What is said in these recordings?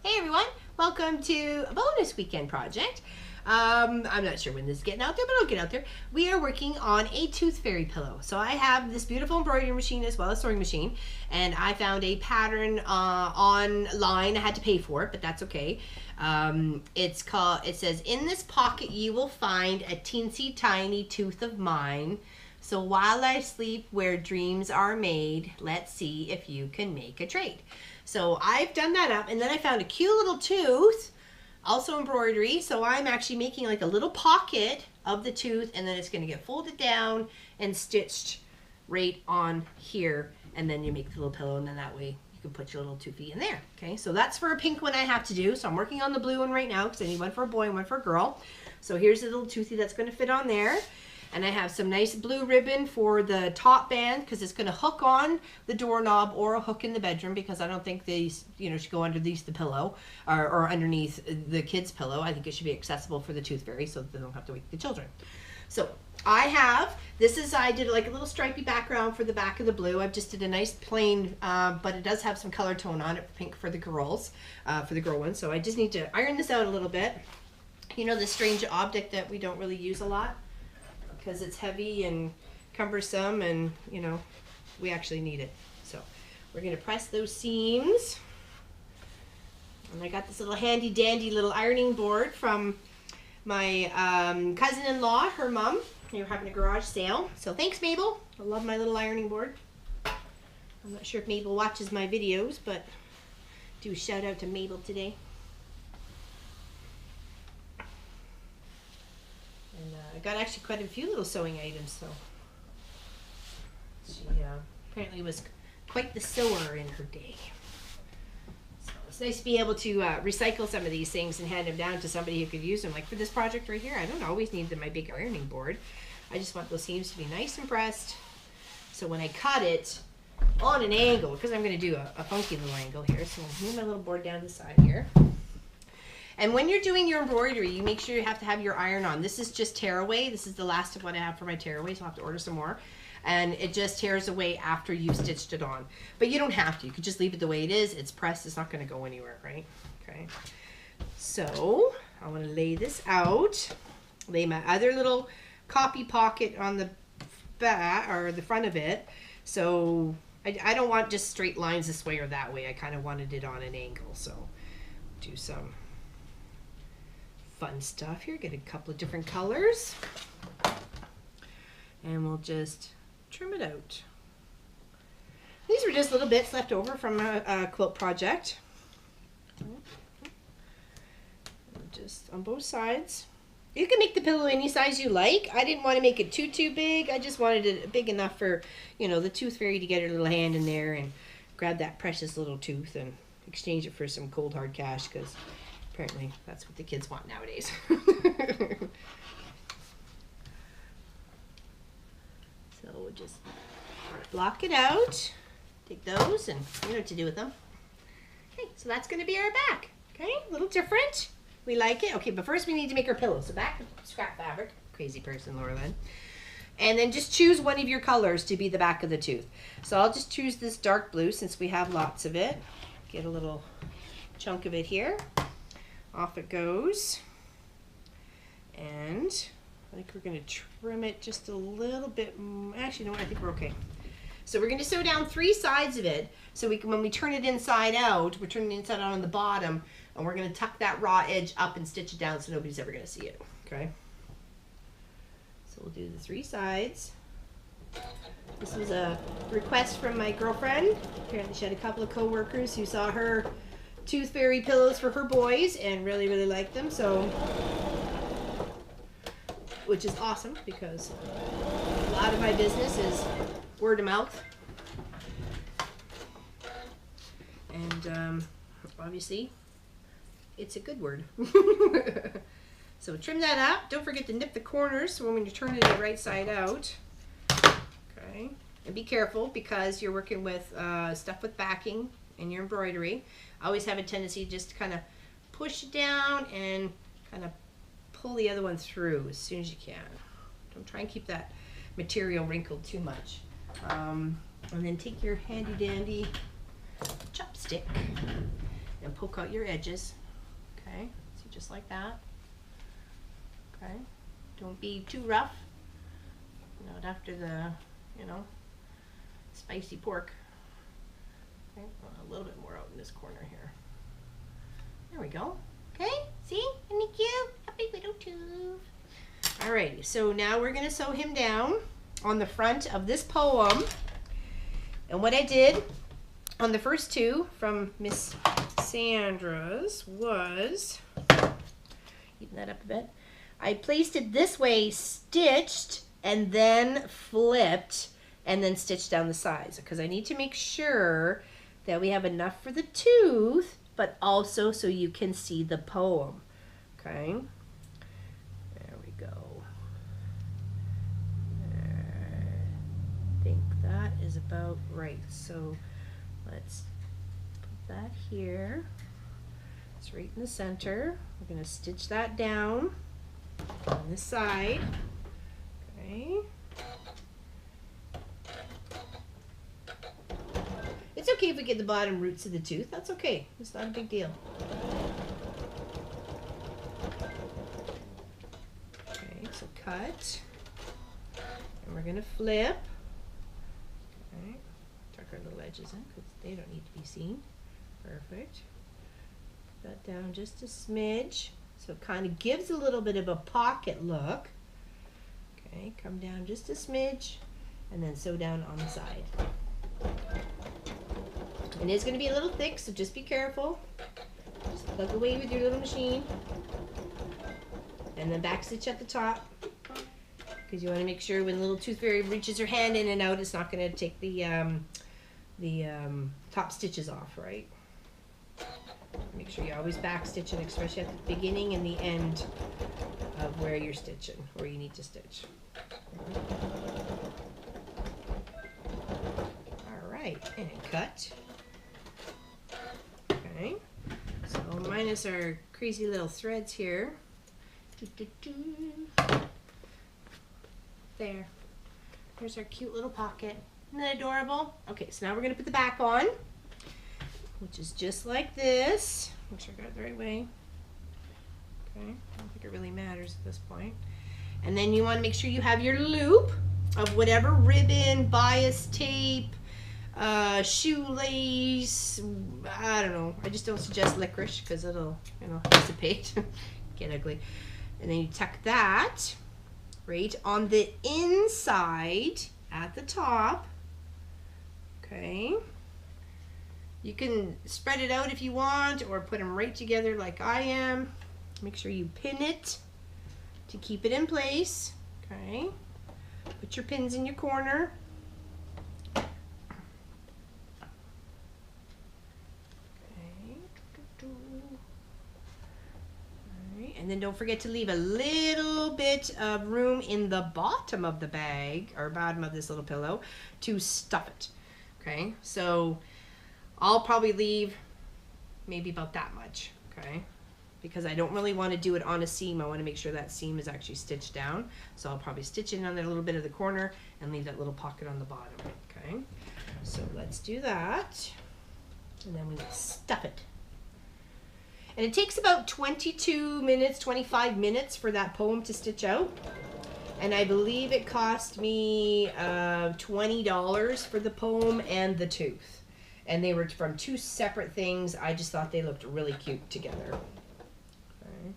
Hey everyone, welcome to a bonus weekend project. I'm not sure when this is getting out there, but it'll get out there. We are working on a tooth fairy pillow. So I have this beautiful embroidery machine as well as sewing machine, and I found a pattern online. I had to pay for it, but that's okay. It says, "In this pocket you will find a teensy tiny tooth of mine. So while I sleep where dreams are made, let's see if you can make a trade." So I've done that up, and then I found a cute little tooth, also embroidery. So I'm actually making like a little pocket of the tooth, and then it's going to get folded down and stitched right on here, and then you make the little pillow, and then that way you can put your little toothy in there. Okay, so that's for a pink one I have to do. So I'm working on the blue one right now because I need one for a boy and one for a girl. So here's the little toothy that's going to fit on there. And I have some nice blue ribbon for the top band because it's going to hook on the doorknob or a hook in the bedroom, because I don't think these, should go underneath the pillow or underneath the kid's pillow. I think it should be accessible for the tooth fairy so that they don't have to wake the children. So I did like a little stripy background for the back of the blue. I've just did a nice plain, but it does have some color tone on it, pink for the girls, for the girl one. So I just need to iron this out a little bit. This strange object that we don't really use a lot, because it's heavy and cumbersome, and we actually need it. So we're going to press those seams. And I got this little handy dandy little ironing board from my cousin-in-law, her mom. They were having a garage sale. So thanks, Mabel. I love my little ironing board. I'm not sure if Mabel watches my videos, but do a shout out to Mabel today. I got actually quite a few little sewing items, so she apparently was quite the sewer in her day. So it's nice to be able to recycle some of these things and hand them down to somebody who could use them. Like for this project right here, I don't always need my big ironing board. I just want those seams to be nice and pressed, so when I cut it on an angle, because I'm going to do a funky little angle here, so I'll move my little board down the side here. And when you're doing your embroidery, you make sure you have to have your iron on. This is just tearaway. This is the last of what I have for my tearaway, so I'll have to order some more. And it just tears away after you've stitched it on. But you don't have to. You could just leave it the way it is. It's pressed. It's not going to go anywhere, right? Okay. So I want to lay this out. Lay my other little copy pocket on the back or the front of it. So I don't want just straight lines this way or that way. I kind of wanted it on an angle. So do some fun stuff here. Get a couple of different colors, and we'll just trim it out. These were just little bits left over from a quilt project. Just on both sides. You can make the pillow any size you like. I didn't want to make it too big. I just wanted it big enough for the tooth fairy to get her little hand in there and grab that precious little tooth and exchange it for some cold hard cash, because apparently that's what the kids want nowadays. So we'll just block it out. Take those, and you know what to do with them. Okay, so that's going to be our back. Okay, a little different. We like it. Okay, but first we need to make our pillow. So back scrap fabric. Crazy person, Laura Lynn. And then just choose one of your colors to be the back of the tooth. So I'll just choose this dark blue since we have lots of it. Get a little chunk of it here. Off it goes, and I think we're going to trim it just a little bit. Actually, no, I think we're okay. So we're going to sew down 3 sides of it, so when we turn it inside out, we're turning it inside out on the bottom, and we're going to tuck that raw edge up and stitch it down so nobody's ever going to see it. Okay. So we'll do the 3 sides. This was a request from my girlfriend. Apparently, she had a couple of co-workers who saw her tooth fairy pillows for her boys and really liked them, so, which is awesome because a lot of my business is word of mouth, and obviously it's a good word. So trim that up. Don't forget to nip the corners so when you turn it right side out. Okay, and be careful because you're working with stuff with backing in your embroidery. I always have a tendency just to kind of push it down and kind of pull the other one through as soon as you can. Don't try and keep that material wrinkled too much. And then take your handy dandy chopstick and poke out your edges. Okay, so just like that. Okay, don't be too rough. Not after the, you know, spicy pork. Okay, a little bit more out in this corner here. There we go. Okay, see? Isn't he cute? Happy little tooth. Alrighty, so now we're gonna sew him down on the front of this poem. And what I did on the first two from Miss Sandra's was, even that up a bit, I placed it this way, stitched, and then flipped, and then stitched down the sides, because I need to make sure that we have enough for the tooth, but also so you can see the poem. Okay, there we go. I think that is about right. So let's put that here. It's right in the center. We're going to stitch that down on this side. Okay. It's okay if we get the bottom roots of the tooth. That's okay. It's not a big deal. Okay, so cut. And we're going to flip. Okay. Tuck our little edges in because they don't need to be seen. Perfect. Put that down just a smidge. So it kind of gives a little bit of a pocket look. Okay, come down just a smidge and then sew down on the side. It is going to be a little thick, so just be careful. Just plug away with your little machine. And then back stitch at the top. Because you want to make sure when the little tooth fairy reaches her hand in and out, it's not going to take the top stitches off, right? Make sure you always back stitch it, especially at the beginning and the end of where you're stitching, where you need to stitch. Alright, and cut. Okay, so minus our crazy little threads here. There. There's our cute little pocket. Isn't that adorable? Okay, so now we're going to put the back on, which is just like this. Make sure I got it the right way. Okay, I don't think it really matters at this point. And then you want to make sure you have your loop of whatever ribbon, bias tape, shoelace, I don't know. I just don't suggest licorice because it'll, you know, dissipate, get ugly. And then you tuck that right on the inside at the top. Okay. You can spread it out if you want, or put them right together like I am. Make sure you pin it to keep it in place. Okay. Put your pins in your corner. And then don't forget to leave a little bit of room in the bottom of the bag, or bottom of this little pillow, to stuff it. Okay, so I'll probably leave maybe about that much, okay? Because I don't really want to do it on a seam. I want to make sure that seam is actually stitched down. So I'll probably stitch it on a little bit of the corner and leave that little pocket on the bottom, okay? So let's do that. And then we stuff it. And it takes about 22 minutes, 25 minutes for that poem to stitch out. And I believe it cost me $20 for the poem and the tooth. And they were from two separate things. I just thought they looked really cute together. Okay.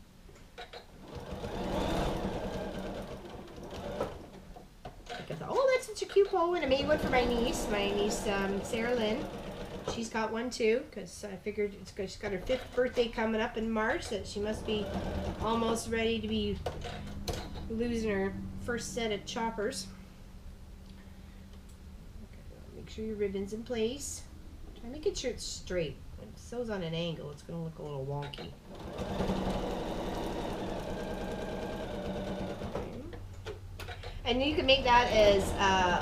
I thought, oh, that's such a cute poem. And I made one for my niece, Sarah Lynn. She's got one too, because I figured it's because she's got her 5th birthday coming up in March, that she must be almost ready to be losing her first set of choppers. Okay, make sure your ribbon's in place. Try making sure it's straight. When it sews on an angle, it's going to look a little wonky. And you can make that as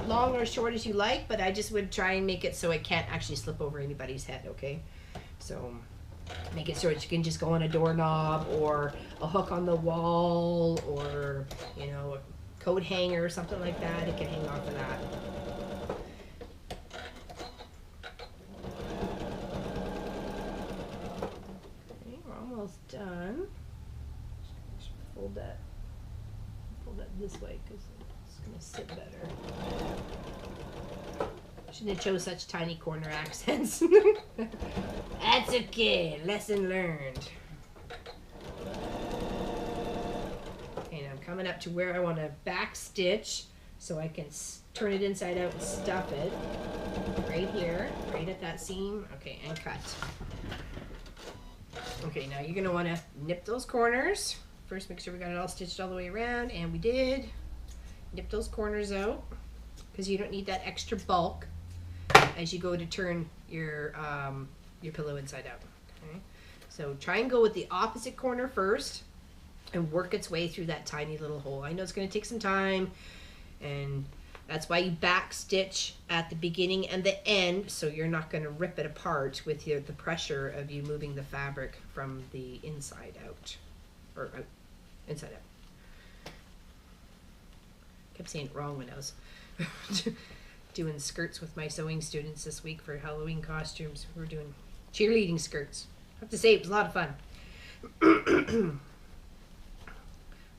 long or short as you like, but I just would try and make it so it can't actually slip over anybody's head, okay? So make it so that you can just go on a doorknob or a hook on the wall, or, you know, a coat hanger or something like that. It can hang off of that. almost done. Just fold that this way because it's going to sit better. Shouldn't have chose such tiny corner accents. That's okay. Lesson learned. And I'm coming up to where I want to back stitch so I can turn it inside out and stuff it. Right here, right at that seam. Okay, and cut. Okay, now you're going to want to nip those corners. First, make sure we got it all stitched all the way around, and we did. Nip those corners out because you don't need that extra bulk as you go to turn your pillow inside out. Okay, so try and go with the opposite corner first and work its way through that tiny little hole. I know it's going to take some time, and that's why you back stitch at the beginning and the end, so you're not going to rip it apart with the pressure of you moving the fabric from the inside out, or inside out. Kept saying it wrong when I was doing skirts with my sewing students this week for Halloween costumes. We were doing cheerleading skirts. I have to say, it was a lot of fun.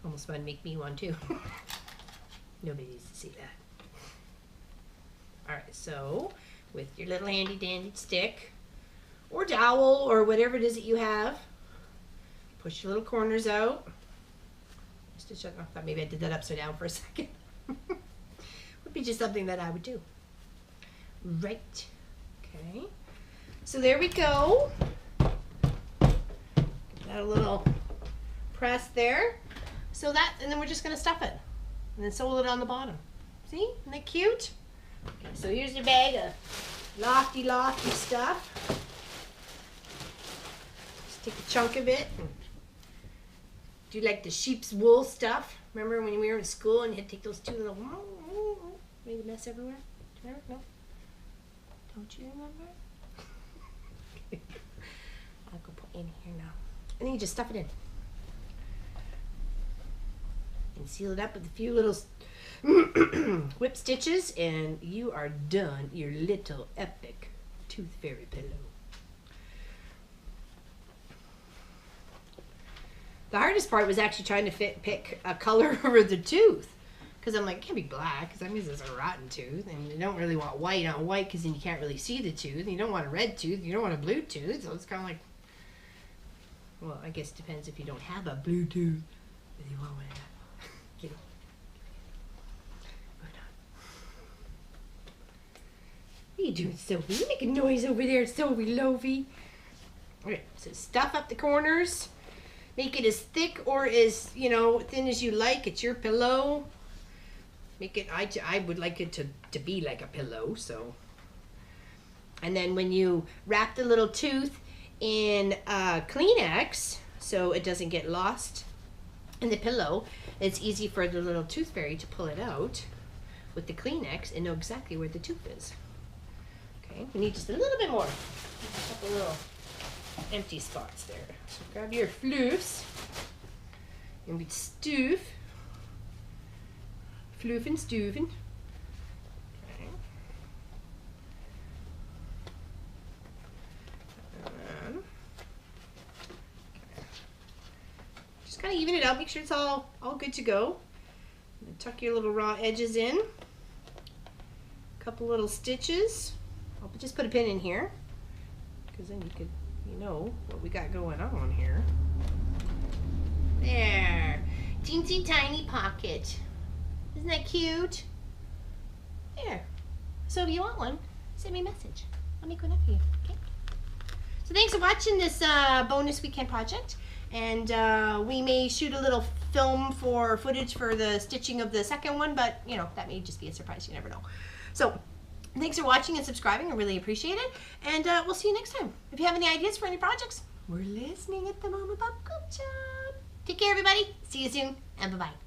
Almost fun to make me one too. Nobody needs to see that. Alright, so with your little handy dandy stick or dowel or whatever it is that you have, push your little corners out. Stitch up. I thought maybe I did that upside down for a second. Would be just something that I would do. Right. Okay. So there we go. Got a little press there. So that, and then we're just going to stuff it. And then sew it on the bottom. See? Isn't that cute? Okay, so here's your bag of lofty stuff. Just take a chunk of it and do like the sheep's wool stuff. Remember when we were in school and you had to take those two little, made a mess everywhere? Do you remember? No? Don't you remember? Okay. I'll go put in here now. And then you just stuff it in. And seal it up with a few little whip stitches, and you are done your little epic tooth fairy pillow. The hardest part was actually trying to pick a color over the tooth, because I'm like, it can't be black, because that means it's a rotten tooth, and you don't really want white on white because then you can't really see the tooth, and you don't want a red tooth, you don't want a blue tooth, so it's kind of like, well, I guess it depends if you don't have a blue tooth, if you want one. Get it. What are you doing, Sophie? You making noise over there, Sophie Lovey. Okay, so stuff up the corners. Make it as thick or as, thin as you like. It's your pillow. Make it, I would like it to be like a pillow, so. And then when you wrap the little tooth in Kleenex, so it doesn't get lost in the pillow, it's easy for the little tooth fairy to pull it out with the Kleenex and know exactly where the tooth is. Okay, we need just a little bit more. A couple little empty spots there. So grab your floofs and we stoof. Floof and stoofing. Okay. Just kind of even it out. Make sure it's all good to go. And tuck your little raw edges in. A couple little stitches. I'll just put a pin in here, because then you know what we got going on here. There. Teensy tiny pocket. Isn't that cute? There. So if you want one, send me a message. I'll make one up for you. Okay? So thanks for watching this bonus weekend project. And we may shoot a little film for footage for the stitching of the second one, but that may just be a surprise. You never know. So thanks for watching and subscribing. I really appreciate it. And we'll see you next time. If you have any ideas for any projects, we're listening at the Mama Pop Cook Shop. Take care, everybody. See you soon, and bye-bye.